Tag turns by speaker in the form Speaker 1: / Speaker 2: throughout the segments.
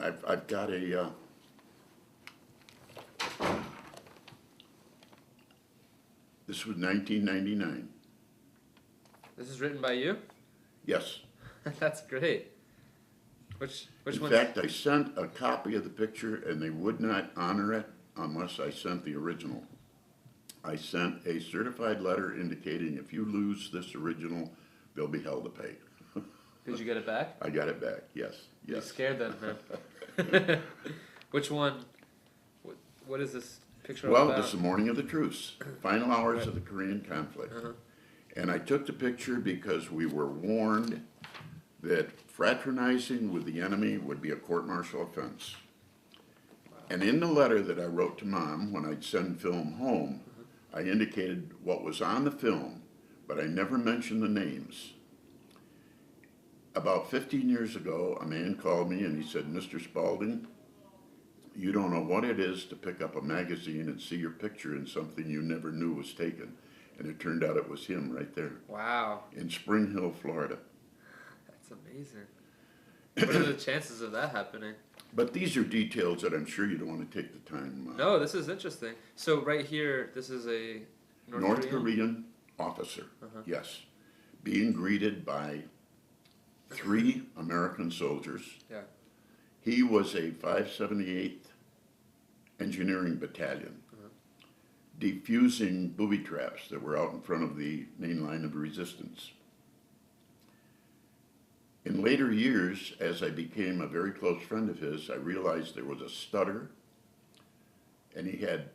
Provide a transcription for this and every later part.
Speaker 1: I've got a, this was 1999.
Speaker 2: This is written by you?
Speaker 1: Yes.
Speaker 2: That's great. Which
Speaker 1: In
Speaker 2: one?
Speaker 1: fact, I sent a copy of the picture and they would not honor it unless I sent the original. I sent a certified letter indicating if you lose this original, they'll be held to pay.
Speaker 2: Did you get it back?
Speaker 1: I got it back, yes,
Speaker 2: You
Speaker 1: yes.
Speaker 2: scared them, man. Which one? What is this picture all
Speaker 1: Well,
Speaker 2: about?
Speaker 1: this is the morning of the truce, final hours of the Korean conflict. And I took the picture because we were warned that fraternizing with the enemy would be a court-martial offense. And in the letter that I wrote to Mom when I'd send film home, I indicated what was on the film, but I never mentioned the names. About 15 years ago, a man called me and he said, "Mr. Spaulding, you don't know what it is to pick up a magazine and see your picture in something you never knew was taken." And it turned out it was him right there
Speaker 2: Wow,
Speaker 1: in Spring Hill, Florida.
Speaker 2: that's amazing. What are the chances of that happening?
Speaker 1: But these are details that I'm sure you don't want to take the time.
Speaker 2: No, this is interesting. So right here, this is a
Speaker 1: North Korean officer, yes, being greeted by 3 American soldiers.
Speaker 2: Yeah.
Speaker 1: He was a 578th Engineering Battalion, defusing booby traps that were out in front of the main line of resistance. In later years, as I became a very close friend of his, I realized there was a stutter and he had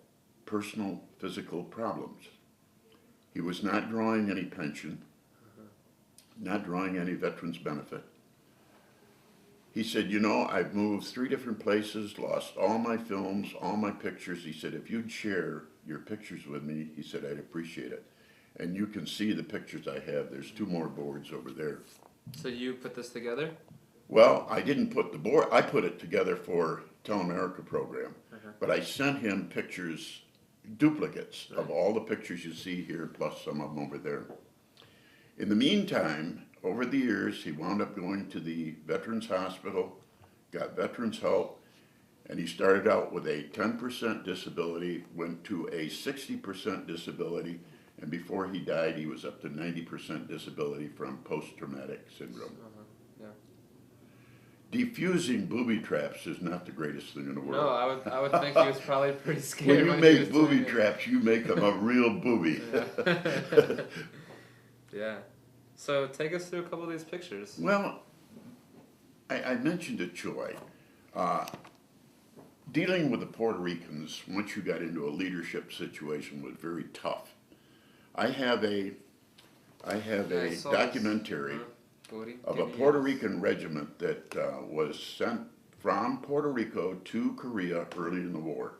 Speaker 1: personal physical problems. He was not drawing any pension, not drawing any veterans benefit. He said, "You know, I've moved 3 different places, lost all my films, all my pictures." He said, "If you'd share your pictures with me," he said, "I'd appreciate it." And you can see the pictures I have. There's 2 more boards over there.
Speaker 2: So you put this together?
Speaker 1: Well, I didn't put the board, I put it together for Telemerica program, but I sent him pictures, duplicates of all the pictures you see here, plus some of them over there. In the meantime, over the years, he wound up going to the Veterans Hospital, got veterans help, and he started out with a 10% disability, went to a 60% disability, and before he died, he was up to 90% disability from post-traumatic syndrome.
Speaker 2: Yeah.
Speaker 1: Defusing booby traps is not the greatest thing in the world.
Speaker 2: No, I would think he was probably pretty scared.
Speaker 1: When you
Speaker 2: he was
Speaker 1: make
Speaker 2: doing
Speaker 1: booby
Speaker 2: it.
Speaker 1: traps, you make them a real booby.
Speaker 2: Yeah. Yeah. So take us through a couple of these pictures.
Speaker 1: Well, I mentioned to Choi, dealing with the Puerto Ricans, once you got into a leadership situation, was very tough. I have a
Speaker 2: I saw
Speaker 1: documentary
Speaker 2: this.
Speaker 1: of a Puerto Rican regiment that was sent from Puerto Rico to Korea early in the war.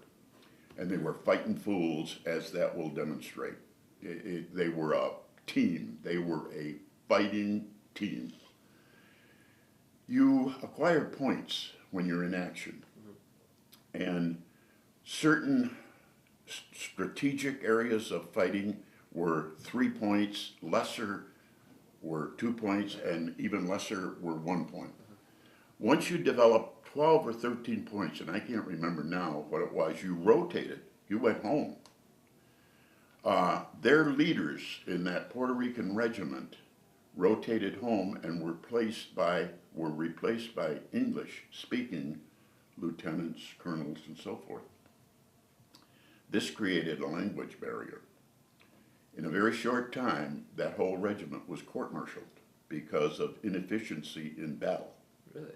Speaker 1: And they were fighting fools, as that will demonstrate. They were a team. They were a fighting team. You acquire points when you're in action. And certain strategic areas of fighting were 3 points, lesser were 2 points, and even lesser were 1 point. Once you develop 12 or 13 points, and I can't remember now what it was, you rotated, you went home. Their leaders in that Puerto Rican regiment rotated home and were replaced by English-speaking lieutenants, colonels, and so forth. This created a language barrier. In a very short time, that whole regiment was court-martialed because of inefficiency in battle.
Speaker 2: Really?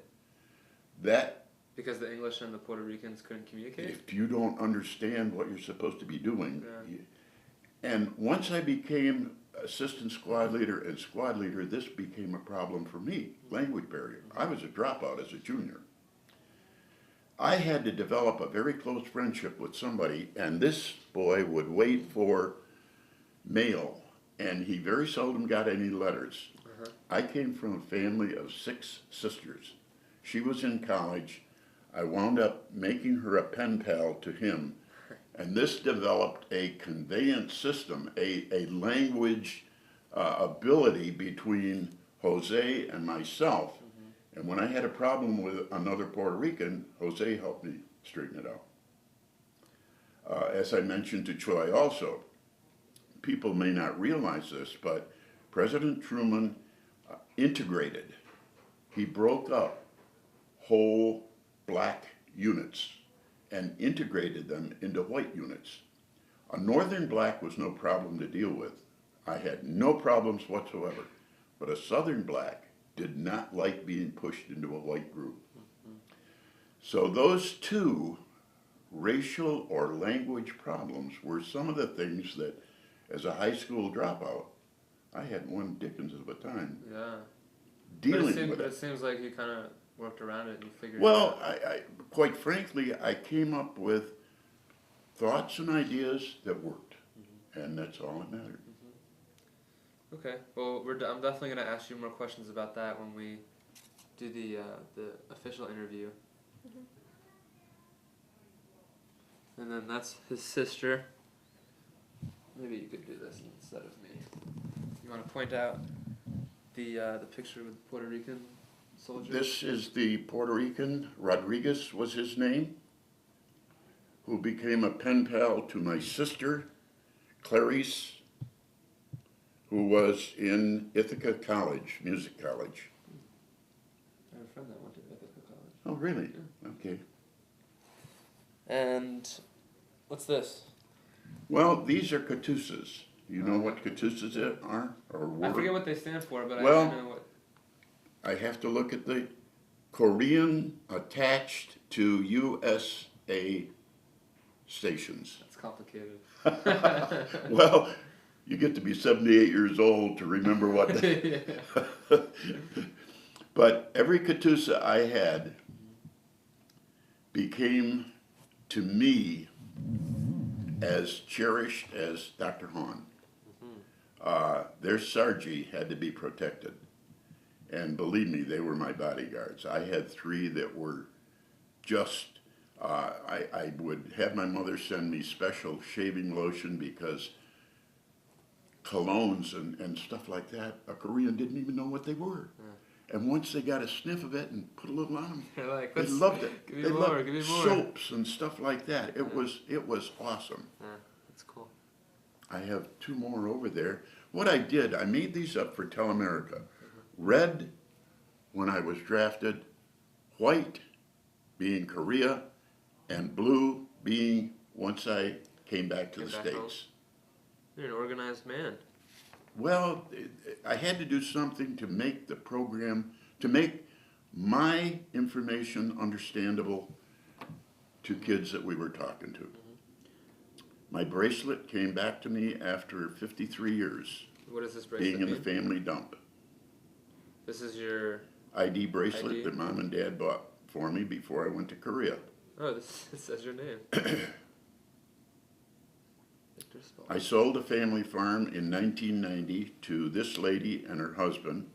Speaker 1: That,
Speaker 2: Because the English and the Puerto Ricans couldn't communicate?
Speaker 1: if you don't understand what you're supposed to be doing,
Speaker 2: Yeah.
Speaker 1: and once I became assistant squad leader and squad leader, this became a problem for me, language barrier. I was a dropout as a junior. I had to develop a very close friendship with somebody, and this boy would wait for mail, and he very seldom got any letters. I came from a family of 6 sisters. She was in college. I wound up making her a pen pal to him, and this developed a conveyance system, a language ability between Jose and myself, And when I had a problem with another Puerto Rican, Jose helped me straighten it out. As I mentioned to Troy also, people may not realize this, but President Truman integrated. He broke up whole black units and integrated them into white units. A northern black was no problem to deal with. I had no problems whatsoever. But a southern black did not like being pushed into a white group. So those two racial or language problems were some of the things that, as a high school dropout, I had one dickens of a time
Speaker 2: Yeah.
Speaker 1: dealing with
Speaker 2: But
Speaker 1: it.
Speaker 2: it seems like you kind of worked around it and you figured
Speaker 1: Well,
Speaker 2: it out.
Speaker 1: I quite frankly, I came up with thoughts and ideas that worked, and that's all that mattered.
Speaker 2: Okay. Well, I'm definitely gonna ask you more questions about that when we do the official interview. And then that's his sister. Maybe you could do this instead of me. You want to point out the picture with the Puerto Rican soldier?
Speaker 1: This is the Puerto Rican, Rodriguez was his name, who became a pen pal to my sister, Clarice, who was in Ithaca College, music college.
Speaker 2: I have a friend that went to Ithaca College.
Speaker 1: Oh, really?
Speaker 2: Yeah.
Speaker 1: Okay.
Speaker 2: And what's this?
Speaker 1: Well, these are Cattousas. You know what Cattousas are, or were?
Speaker 2: I forget what they stand for, but
Speaker 1: Well,
Speaker 2: I do know what.
Speaker 1: I have to look at the Korean attached to USA stations.
Speaker 2: It's complicated.
Speaker 1: Well, you get to be 78 years old to remember what they... But every Catoosa I had became, to me, as cherished as Dr. Hahn. Their Sargi had to be protected. And believe me, they were my bodyguards. I had three that were just, I would have my mother send me special shaving lotion because colognes and stuff like that, a Korean didn't even know what they were. And once they got a sniff of it and put a little on them,
Speaker 2: You're like,
Speaker 1: they loved it.
Speaker 2: Give me
Speaker 1: They
Speaker 2: more,
Speaker 1: loved
Speaker 2: give me more.
Speaker 1: soaps and stuff like that. It was awesome.
Speaker 2: Yeah, that's cool.
Speaker 1: I have two more over there. What I did, I made these up for Telemerica. Red, when I was drafted, white being Korea, and blue being once I came back to the
Speaker 2: Came back home.
Speaker 1: States.
Speaker 2: You're an organized man.
Speaker 1: Well, I had to do something to make the program, to make my information understandable to kids that we were talking to. My bracelet came back to me after 53 years
Speaker 2: What does this bracelet
Speaker 1: being in the
Speaker 2: mean?
Speaker 1: family dump.
Speaker 2: This is your...
Speaker 1: ID bracelet
Speaker 2: ID?
Speaker 1: that Mom and Dad bought for me before I went to Korea.
Speaker 2: Oh, this says your name. Victor Spaulding.
Speaker 1: I sold a family farm in 1990 to this lady and her husband.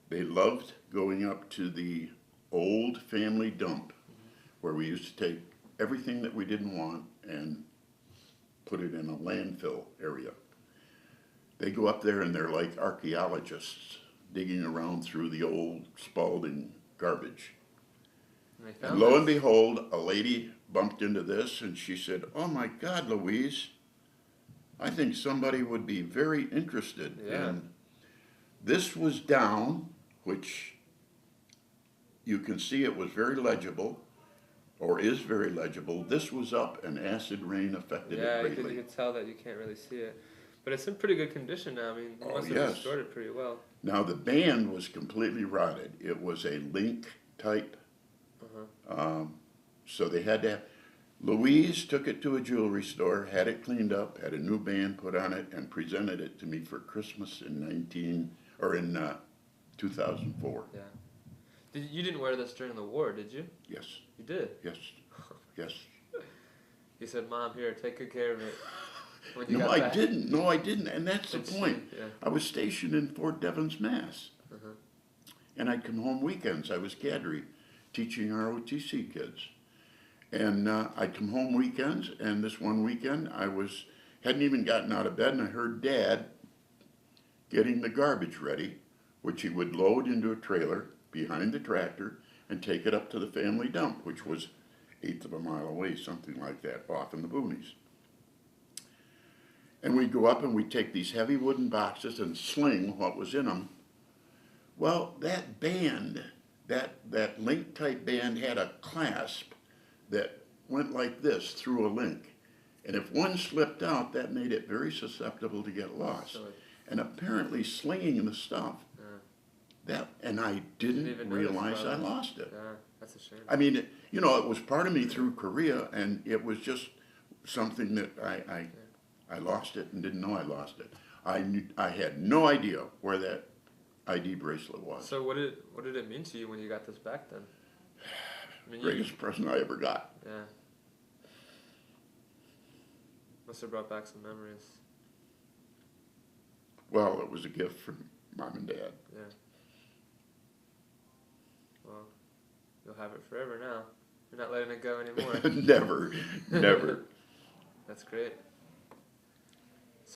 Speaker 1: They loved going up to the old family dump where we used to take everything that we didn't want and put it in a landfill area. They go up there and they're like archaeologists digging around through the old Spaulding garbage.
Speaker 2: And they found
Speaker 1: And lo and
Speaker 2: this.
Speaker 1: behold, a lady bumped into this and she said, "Oh my God, Louise, I think somebody would be very interested
Speaker 2: Yeah.
Speaker 1: in..." This was down, which you can see it was very legible, or is very legible. This was up and acid rain affected
Speaker 2: Yeah,
Speaker 1: it
Speaker 2: you
Speaker 1: greatly.
Speaker 2: can tell that you can't really see it. But it's in pretty good condition now. I mean, you
Speaker 1: Oh,
Speaker 2: must have
Speaker 1: yes.
Speaker 2: restored it pretty well.
Speaker 1: Now the band was completely rotted. It was a link type. So they had to. Louise took it to a jewelry store, had it cleaned up, had a new band put on it, and presented it to me for Christmas in 2004.
Speaker 2: Yeah. You didn't wear this during the war, did you?
Speaker 1: Yes,
Speaker 2: You did.
Speaker 1: yes, yes.
Speaker 2: You said, "Mom, here, take good care of it." When you
Speaker 1: No,
Speaker 2: got
Speaker 1: I
Speaker 2: back.
Speaker 1: didn't. No, I didn't. And that's the
Speaker 2: It's-
Speaker 1: point.
Speaker 2: Yeah.
Speaker 1: I was stationed in Fort Devens, Mass. And I'd come home weekends. I was cadre teaching ROTC kids. And I'd come home weekends, and this one weekend hadn't even gotten out of bed, and I heard Dad getting the garbage ready, which he would load into a trailer behind the tractor and take it up to the family dump, which was 1/8 of a mile away, something like that, off in the boonies. And we'd go up and we'd take these heavy wooden boxes and sling what was in them. Well, that band, that link type band had a clasp that went like this through a link. And if one slipped out, that made it very susceptible to get lost.
Speaker 2: So
Speaker 1: And apparently slinging the stuff, and I didn't
Speaker 2: even
Speaker 1: realize
Speaker 2: notice
Speaker 1: I
Speaker 2: that.
Speaker 1: lost it.
Speaker 2: Yeah, that's a shame.
Speaker 1: I mean, it was part of me through Korea, and it was just something that I lost it and didn't know I lost it. I had no idea where that ID bracelet was.
Speaker 2: So what did it mean to you when you got this back then? I mean,
Speaker 1: Greatest present I ever got.
Speaker 2: Yeah. Must have brought back some memories.
Speaker 1: Well, it was a gift from Mom and Dad.
Speaker 2: Yeah. Well, you'll have it forever now. You're not letting it go anymore.
Speaker 1: Never.
Speaker 2: That's great.